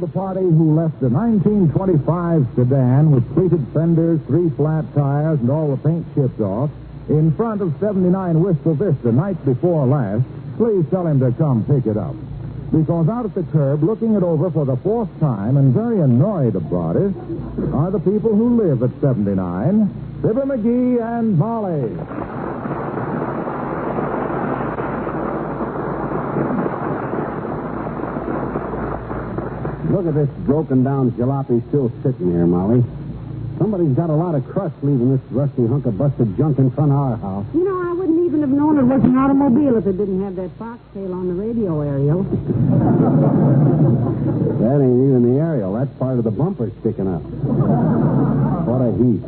the party who left the 1925 sedan with pleated fenders, 3 flat tires, and all the paint chipped off in front of 79 Wistful Vista night before last, please tell him to come pick it up. Because out at the curb, looking it over for the 4th time and very annoyed about it, are the people who live at 79, Fibber McGee and Molly. Look at this broken-down jalopy still sitting here, Molly. Somebody's got a lot of crust leaving this rusty hunk of busted junk in front of our house. You know, I wouldn't even have known it was an automobile if it didn't have that foxtail on the radio aerial. That ain't even the aerial. That's part of the bumper sticking up. What a heap.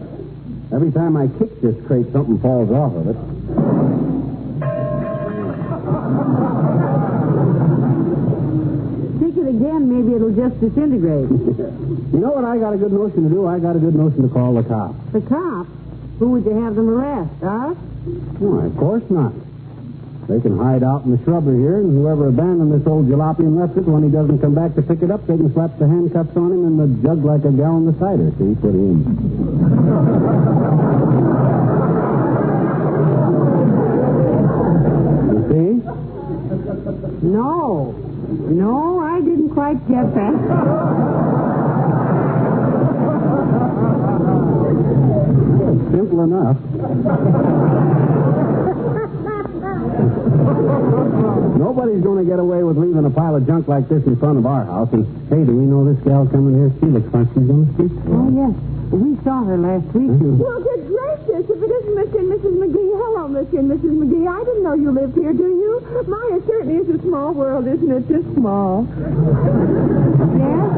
Every time I kick this crate, something falls off of it. Kick it again, maybe it'll just disintegrate. You know what I got a good notion to do? I got a good notion to call the cops. The cops? Who would you have them arrest, us? Why, of course not. They can hide out in the shrubbery here, and whoever abandoned this old jalopy and left it, when he doesn't come back to pick it up, they can slap the handcuffs on him and the jug like a gallon of cider. See, put him. You see? No, I didn't quite get that. Simple enough. Nobody's going to get away with leaving a pile of junk like this in front of our house. And, hey, do we know this gal coming here? She looks like she's on the street. Oh, yes. We saw her last week. Well, good gracious. If it isn't Mr. and Mrs. McGee. Hello, Mr. and Mrs. McGee. I didn't know you lived here, do you? My, it certainly is a small world, isn't it? Just small. Yes?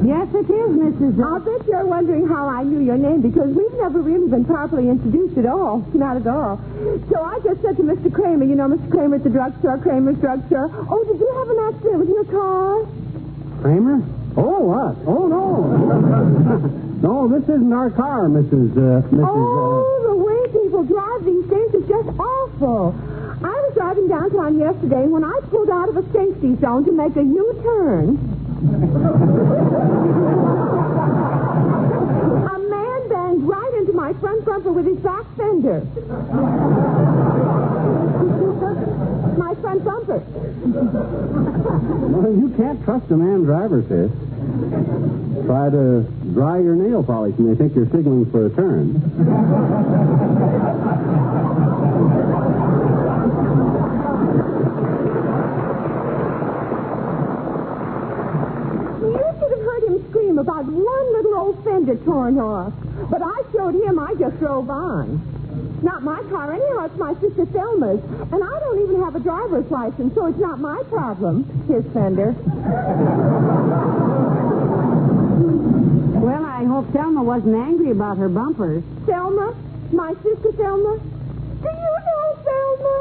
Yes, it is, Mrs. I'll bet you're wondering how I knew your name, because we've never really been properly introduced at all. Not at all. So I just said to Mr. Kramer, you know Mr. Kramer at the drugstore, Kramer's drugstore, oh, did you have an accident with your car? Kramer? Oh, what? Oh, no. No, this isn't our car, Mrs. Oh, the way people drive these days is just awful. I was driving downtown yesterday when I pulled out of a safety zone to make a U-turn. A man banged right into my front bumper with his back fender. My front bumper. Well, you can't trust a man driver, sis. Try to dry your nail polish and they think you're signaling for a turn. Scream about one little old fender torn off. But I showed him I just drove on. Not my car anyhow, it's my sister Thelma's. And I don't even have a driver's license, so it's not my problem, his fender. Well, I hope Thelma wasn't angry about her bumpers. Thelma? My sister Thelma? Do you know Thelma?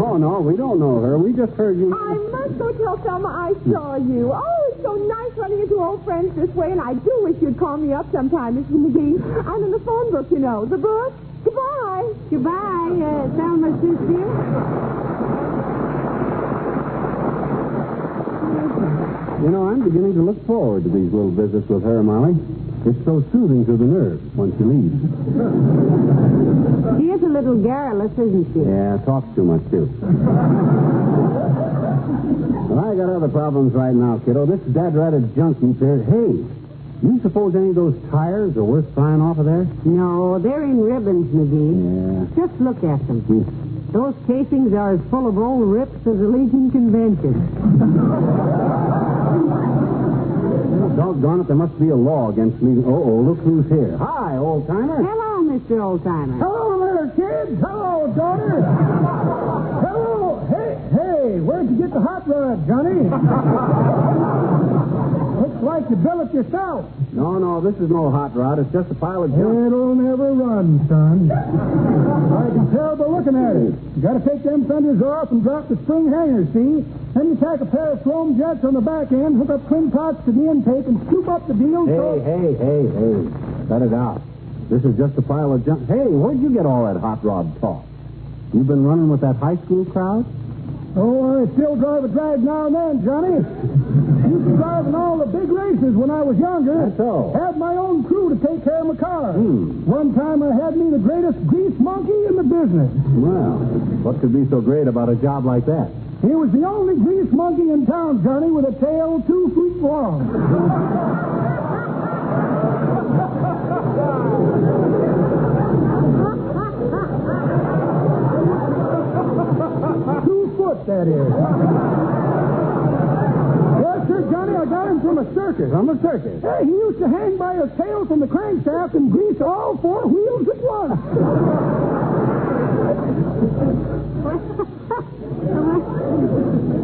Oh, no, we don't know her. We just heard you. I must go tell Thelma I saw you. Oh, it's so nice running into old friends this way, and I do wish you'd call me up sometime, Mr. McGee. I'm in the phone book, you know. The book. Goodbye. Goodbye, Thelma's sister. You know, I'm beginning to look forward to these little visits with her, Molly. It's so soothing to the nerves when she leaves. She is a little garrulous, isn't she? Yeah, talks too much, too. Well, I got other problems right now, kiddo. This dad-ratted junk heap here. Hey, you suppose any of those tires are worth flying off of there? No, they're in ribbons, McGee. Yeah. Just look at them. Those casings are as full of old rips as a Legion convention. Doggone it, there must be a law against leaving. Oh, look who's here. Hi, old-timer. Hello, Mr. Old-Timer. Hello there, kids. Hello, daughter. Hello. Hey, where'd you get the hot rod, Johnny? Looks like you built it yourself. No, this is no hot rod. It's just a pile of junk. It'll never run, son. I can tell by looking at it. You got to take them fenders off and drop the spring hangers, see? Then you tack a pair of foam jets on the back end, hook up twin pots to the intake, and scoop up the deal. Hey. Cut it out. This is just a pile of junk. Hey, where'd you get all that hot rod talk? You been running with that high school crowd? Oh, I still drive a drag now and then, Johnny. Used to drive in all the big races when I was younger. That's so. Had my own crew to take care of my car. One time I had me the greatest grease monkey in the business. Well, what could be so great about a job like that? He was the only grease monkey in town, Johnny, with a tail 2 feet long. 2 foot, that is. Yes, sir, Johnny, I got him from a circus. From a circus? Hey, he used to hang by his tail from the crankshaft and grease all 4 wheels at once.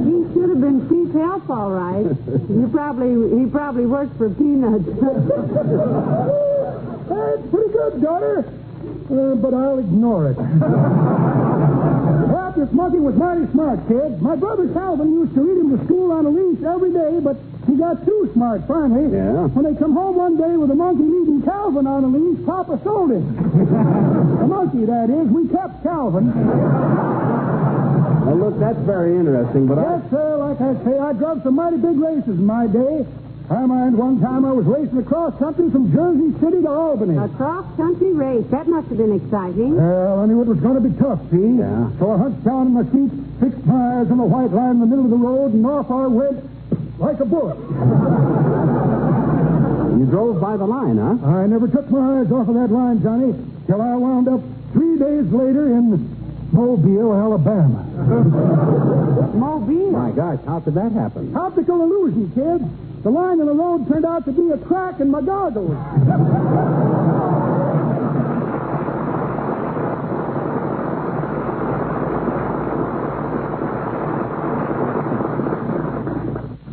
He should have been cheap help, all right. He probably worked for peanuts. That's pretty good, daughter. But I'll ignore it. Well, this monkey was mighty smart, kid. My brother Calvin used to lead him to school on a leash every day, but he got too smart finally. Yeah? When they come home one day with a monkey leading Calvin on a leash, Papa sold him. The monkey, that is. We kept Calvin. Well, look, that's very interesting, but Yes, sir. Like I say, I drove some mighty big races in my day. I mind one time I was racing across country from Jersey City to Albany. A cross-country race. That must have been exciting. Well, I knew it was going to be tough, see? Yeah. So I hunched down in my seat, fixed my eyes on the white line in the middle of the road, and off I went like a bullet. You drove by the line, huh? I never took my eyes off of that line, Johnny, till I wound up 3 days later in Mobile, Alabama. Mobile. My gosh, how could that happen? Optical illusion, kid. The line in the road turned out to be a crack in my goggles.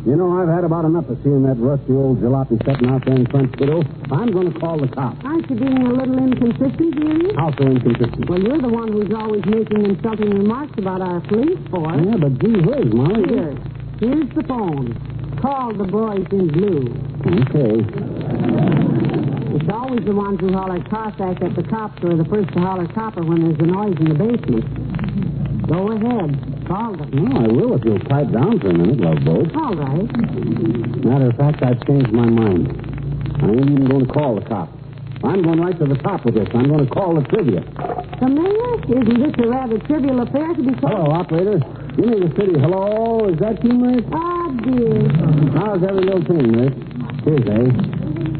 You know, I've had about enough of seeing that rusty old jalopy sitting out there in front, kiddo. I'm going to call the cops. Aren't you being a little inconsistent, dearie? How so inconsistent? Well, you're the one who's always making insulting remarks about our police force. Yeah, but gee whiz, Molly. Here's the phone. Call the boys in blue. Okay. It's always the ones who holler Cossack at the cops who are the first to holler copper when there's a noise in the basement. Go ahead. Call them. No, I will if you'll pipe down for a minute, love boat. All right. Matter of fact, I've changed my mind. I ain't even going to call the cops. I'm going right to the top with this. I'm going to call the trivia. The mayor? Isn't this a rather trivial affair to be called? Hello, operator. Give me the city. Hello, is that you, Mert? Ah, dear. How's every little thing, Mert? Here's, eh?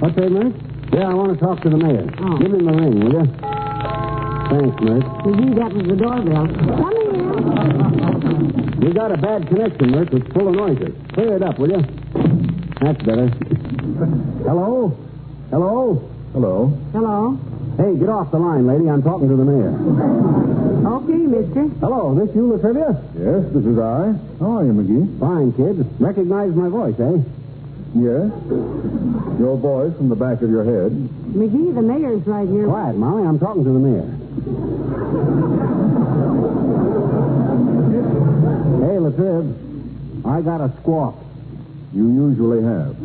What's that, Mert? Yeah, I want to talk to the mayor. Oh. Give him the ring, will you? Thanks, Mert. Gee, that was the doorbell. Come here. You got a bad connection, Mert. It's full of noises. Clear it up, will you? That's better. Hello? Hello? Hello. Hello. Hey, get off the line, lady. I'm talking to the mayor. Okay, mister. Hello, this you, Latrivia? Yes, this is I. How are you, McGee? Fine, kid. Recognize my voice, eh? Yes. Your voice from the back of your head. McGee, the mayor's right here. Quiet, Molly. I'm talking to the mayor. Hey, Latriv. I got a squawk. You usually have.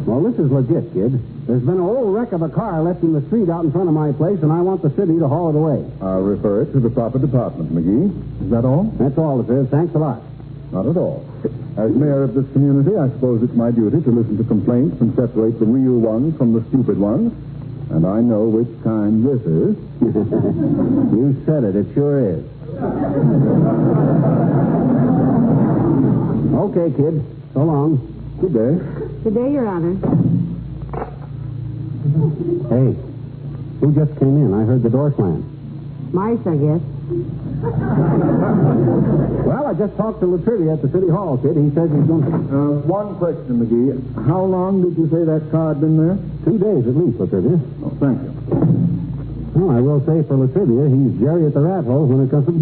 Well, this is legit, kid. There's been an old wreck of a car left in the street out in front of my place, and I want the city to haul it away. I'll refer it to the proper department, McGee. Is that all? That's all, Latriv. Thanks a lot. Not at all. As mayor of this community, I suppose it's my duty to listen to complaints and separate the real ones from the stupid ones. And I know which kind this is. You said it. It sure is. Okay, kid. So long. Good day. Good day, Your Honor. Hey, who just came in? I heard the door slam. Mice, I guess. Well, I just talked to Latrivia at the city hall, kid. He says he's going to... One question, McGee. How long did you say that car had been there? 2 days at least, Latrivia. Oh, thank you. Well, I will say for Latrivia, he's Jerry at the rat hole when it comes to...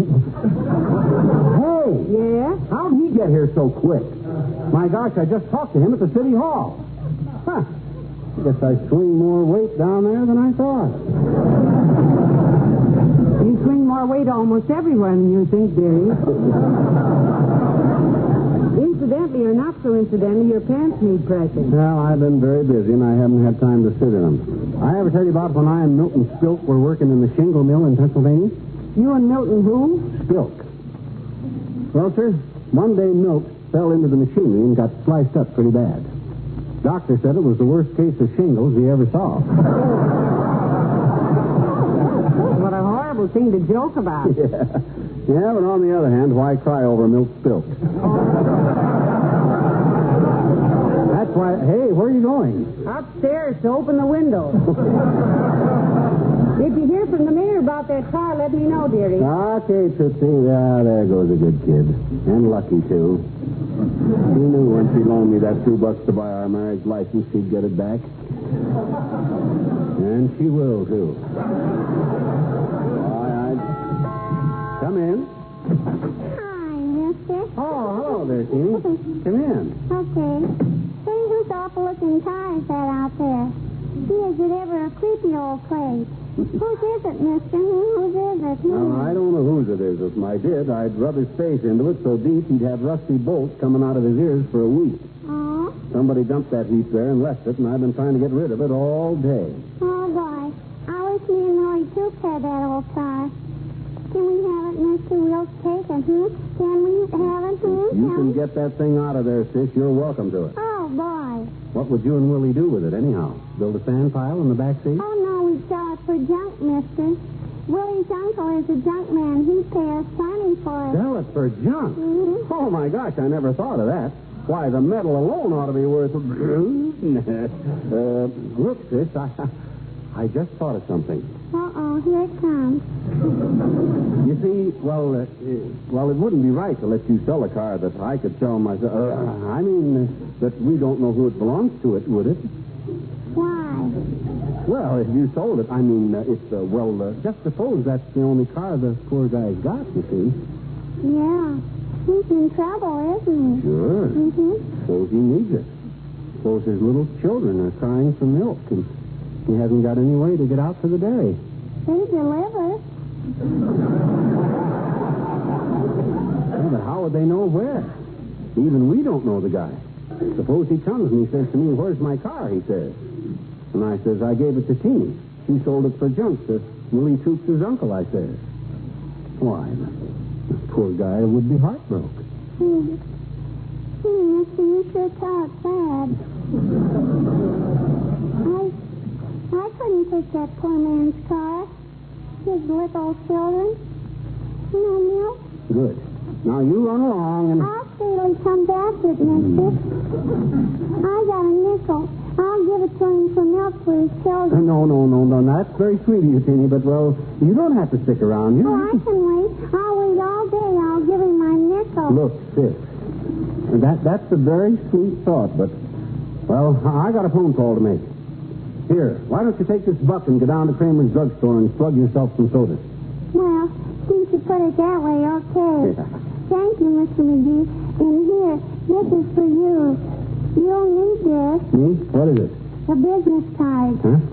Hey! Yeah? How'd he get here so quick? My gosh, I just talked to him at the city hall. Huh. I guess I swing more weight down there than I thought. You swing more weight almost everywhere than you think, dearie. Incidentally or not so incidentally, your pants need pressing. Well, I've been very busy, and I haven't had time to sit in them. I ever tell you about when I and Milton Spilk were working in the shingle mill in Pennsylvania? You and Milton who? Spilk. Well, sir, one day Milt fell into the machinery and got sliced up pretty bad. Doctor said it was the worst case of shingles he ever saw. What a horrible thing to joke about. Yeah, but on the other hand, why cry over milk spilt? That's why... Hey, where are you going? Upstairs to open the window. If you hear from the mayor about that car, let me know, dearie. Okay, Tootsie. There goes a good kid. And lucky, too. She knew when she loaned me that $2 to buy our marriage license, she'd get it back. And she will, too. All right. Come in. Hi, mister. Oh, hello there, Teeny. Come in. Okay. Say, whose awful-looking car is that out there? Gee, is it ever a creepy old place? Whose is it, mister? Whose is it? Now, I don't know whose it is. If I did, I'd rub his face into it so deep he'd have rusty bolts coming out of his ears for a week. Oh? Somebody dumped that heap there and left it, and I've been trying to get rid of it all day. Oh, boy. I wish me and Molly Toops had that old car. Can we have it, mister? We'll take it, Can we have it, You can get that thing out of there, sis. You're welcome to it. Oh, boy. What would you and Willie do with it, anyhow? Build a sand pile in the back seat? Oh, no, we'd sell it for junk, mister. Willie's uncle is a junk man. He'd pay us plenty for it. Sell it for junk? Mm-hmm. Oh, my gosh, I never thought of that. Why, the metal alone ought to be worth... Look, sis, I just thought of something. Uh-oh, here it comes. You see, well, it wouldn't be right to let you sell a car that I could sell myself. That we don't know who it belongs to, would it? Why? Well, if you sold it, just suppose that's the only car the poor guy's got, you see. Yeah. He's in trouble, isn't he? Sure. Mm-hmm. Suppose he needs it. Suppose his little children are crying for milk, and he hasn't got any way to get out for the day. They deliver. Yeah, but how would they know where? Even we don't know the guy. Suppose he comes and he says to me, "Where's my car?" he says. And I says, "I gave it to Teeny. She sold it for junk to Willie Toops' uncle," I says. Why, the poor guy would be heartbroken. Mister, you sure talk bad. I couldn't take that poor man's car. His little children. No milk. Good. Now you run along and... I'll see till he comes after it, mister. I got a nickel. I'll give it to him for milk for his children. No. That's very sweet of you, Teeny, but, well, you don't have to stick around. I can wait. I'll wait all day. I'll give him my nickel. Look, sis, that's a very sweet thought, but, well, I got a phone call to make. Here, why don't you take this buck and go down to Kramer's drugstore and plug yourself some sodas? Well, since you put it that way, okay. Yeah. Thank you, Mr. McGee. And here, this is for you. You'll need this. Me? What is it? A business card. Huh?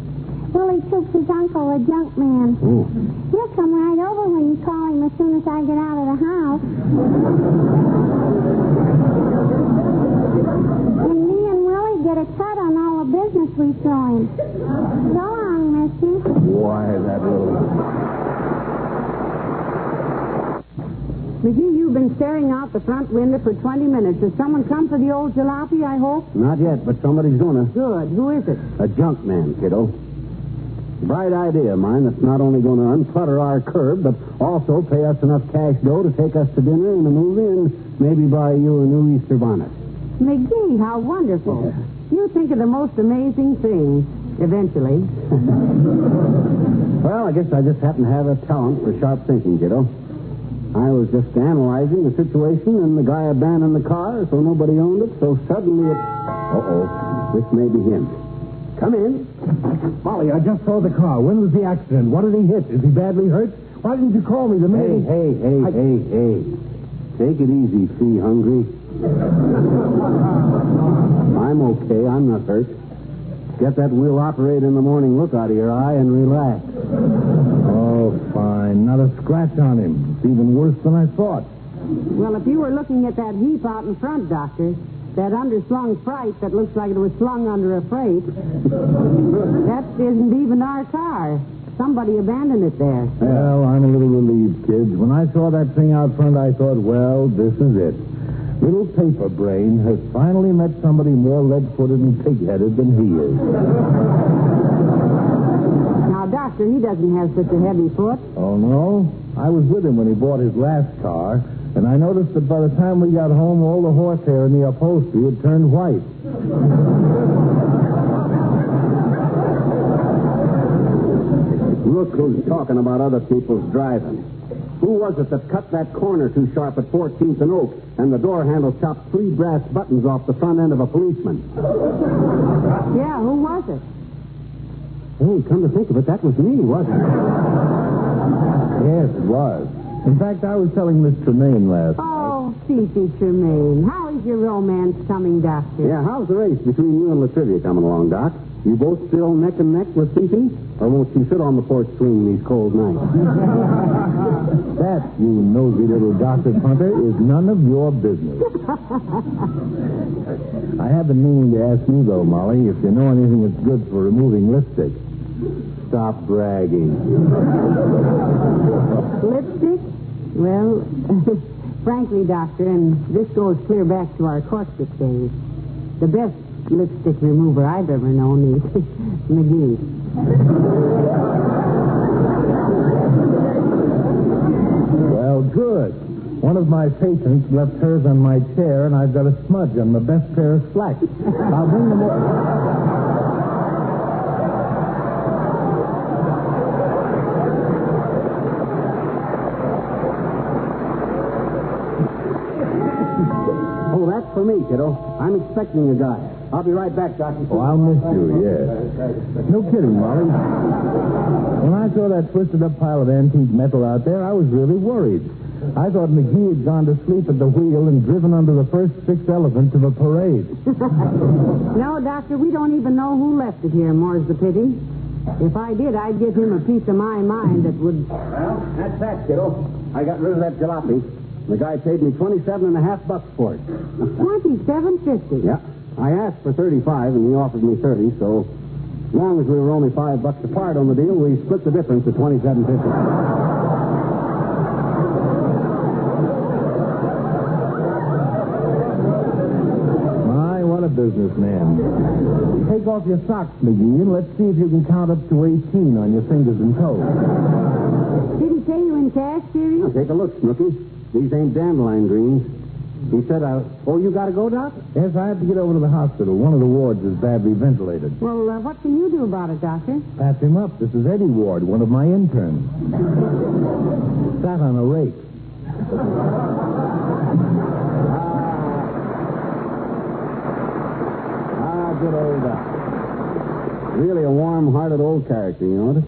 Willie took his uncle, a junk man. Oh. He'll come right over when you call him as soon as I get out of the house. And me and Willie get a cut on all the business we throw him. So long, mister. Why, that little... McGee, you've been staring out the front window for 20 minutes. Has someone come for the old jalopy, I hope? Not yet, but somebody's gonna. Good. Who is it? A junk man, kiddo. Bright idea of mine that's not only going to unclutter our curb, but also pay us enough cash dough to take us to dinner and a movie and maybe buy you a new Easter bonnet. McGee, how wonderful. Yeah. You think of the most amazing things, eventually. Well, I guess I just happen to have a talent for sharp thinking, kiddo. I was just analyzing the situation, and the guy abandoned the car, so nobody owned it, so suddenly it... This may be him. Come in. Molly, I just saw the car. When was the accident? What did he hit? Is he badly hurt? Why didn't you call me? The minute... Hey. Take it easy, fee hungry. I'm okay. I'm not hurt. Get that we'll operate in the morning look out of your eye and relax. Oh, fine. Not a scratch on him. It's even worse than I thought. Well, if you were looking at that heap out in front, Doctor, that underslung freight that looks like it was slung under a freight, that isn't even our car. Somebody abandoned it there. Well, I'm a little relieved, kids. When I saw that thing out front, I thought, well, this is it. Little paper brain has finally met somebody more lead-footed and pig-headed than he is. Now, Doctor, he doesn't have such a heavy foot. Oh, no? I was with him when he bought his last car, and I noticed that by the time we got home, all the horsehair in the upholstery had turned white. Look who's talking about other people's driving. Who was it that cut that corner too sharp at 14th and Oak, and the door handle chopped 3 brass buttons off the front end of a policeman? Yeah, who was it? Hey, come to think of it, that was me, wasn't it? Yes, it was. In fact, I was telling Miss Tremaine last night. Oh, Fifi Tremaine. How is your romance coming, Doctor? Yeah, how's the race between you and Latrivia coming along, Doc? You both still neck and neck with Fifi? Or won't she sit on the porch swing these cold nights? That, you nosy little gossip hunter, is none of your business. I have been meaning to ask you, though, Molly, if you know anything that's good for removing lipstick. Stop bragging. Lipstick? Well, frankly, Doctor, and this goes clear back to our courtship days, the best lipstick remover I've ever known is McGee. Well, good. One of my patients left hers on my chair, and I've got a smudge on the best pair of slacks. I'll bring them over. Oh, that's for me, kiddo. I'm expecting a guy. I'll be right back, Doctor. Oh, I'll miss you, yes. No kidding, Molly. When I saw that twisted-up pile of antique metal out there, I was really worried. I thought McGee had gone to sleep at the wheel and driven under the first 6 elephants of a parade. No, Doctor, we don't even know who left it here, more's the pity. If I did, I'd give him a piece of my mind that would... Well, that's that, kiddo. I got rid of that jalopy. The guy paid me $27.50 for it. $27.50. Yeah. I asked for 35 and he offered me 30, so as long as we were only $5 apart on the deal, we split the difference at $27.50. My, what a businessman. Take off your socks, McGee, and let's see if you can count up to 18 on your fingers and toes. Did he pay you in cash, dearie? Now, take a look, Snooky. These ain't dandelion greens. He said, oh, you got to go, Doc? Yes, I have to get over to the hospital. One of the wards is badly ventilated. Well, what can you do about it, Doctor? Patch him up. This is Eddie Ward, one of my interns. Sat on a rake. Good old Doc. Really a warm-hearted old character, you notice?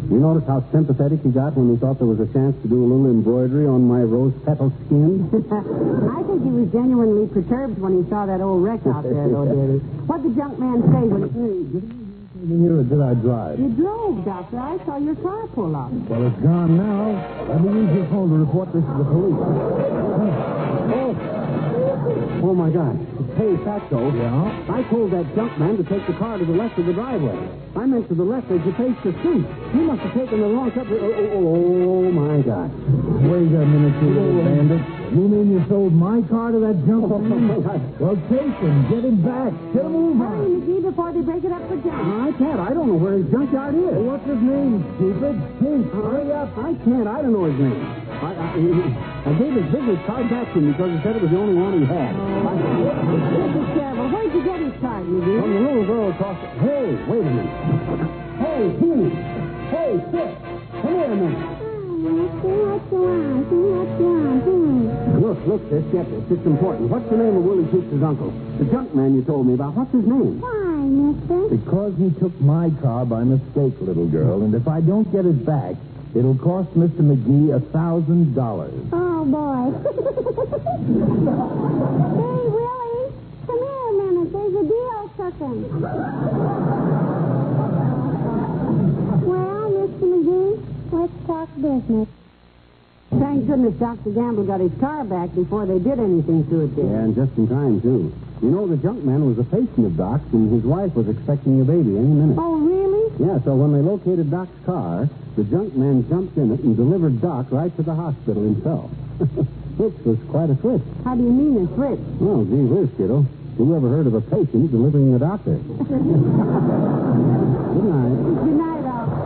You notice how sympathetic he got when he thought there was a chance to do a little embroidery on my rose petal skin? I think he was genuinely perturbed when he saw that old wreck out there, though, dearie. What'd the junk man say when Here, or did I drive? You drove, Doctor. I saw your car pull up. Well, it's gone now. Let me use your phone to report this to the police. Oh, my God. Hey, Fatso. Yeah? I told that junk man to take the car to the left of the driveway. I meant to the left as you face the street. He must have taken the wrong cut. Oh, my God. Wait a minute, you little bandit. You mean you sold my car to that junk man? Well, chase him. Get him back. Get him over. Hurry, McGee, before they break it up for junk. I can't. I don't know where his junkyard is. What's his name, stupid? Pete, hurry up. I can't. I don't know his name. I gave his business card back to him because he said it was the only one he had. Mr. Travel, where'd you get his card, McGee? From the little girl across the... Hey, wait a minute. Hey, Teeny. Hey, Sis. Come here a minute. Look, Sis, get this. It's important. What's the name of Willie Toots' uncle? The junk man you told me about. What's his name? Why, mister? Because he took my car by mistake, little girl, and if I don't get it back, it'll cost Mr. McGee $1,000. Oh, boy. Hey, Willie, come here a minute. There's a deal cooking. Well, Mr. McGee, let's talk business. Thank goodness Dr. Gamble got his car back before they did anything to it, dear. Yeah, and just in time, too. You know, the junk man was a patient of Doc's, and his wife was expecting a baby any minute. Oh, really? Yeah, so when they located Doc's car, the junk man jumped in it and delivered Doc right to the hospital himself. switch was quite a switch. How do you mean a switch? Well, gee whiz, kiddo. Who ever heard of a patient delivering the doctor? Good night. Good night.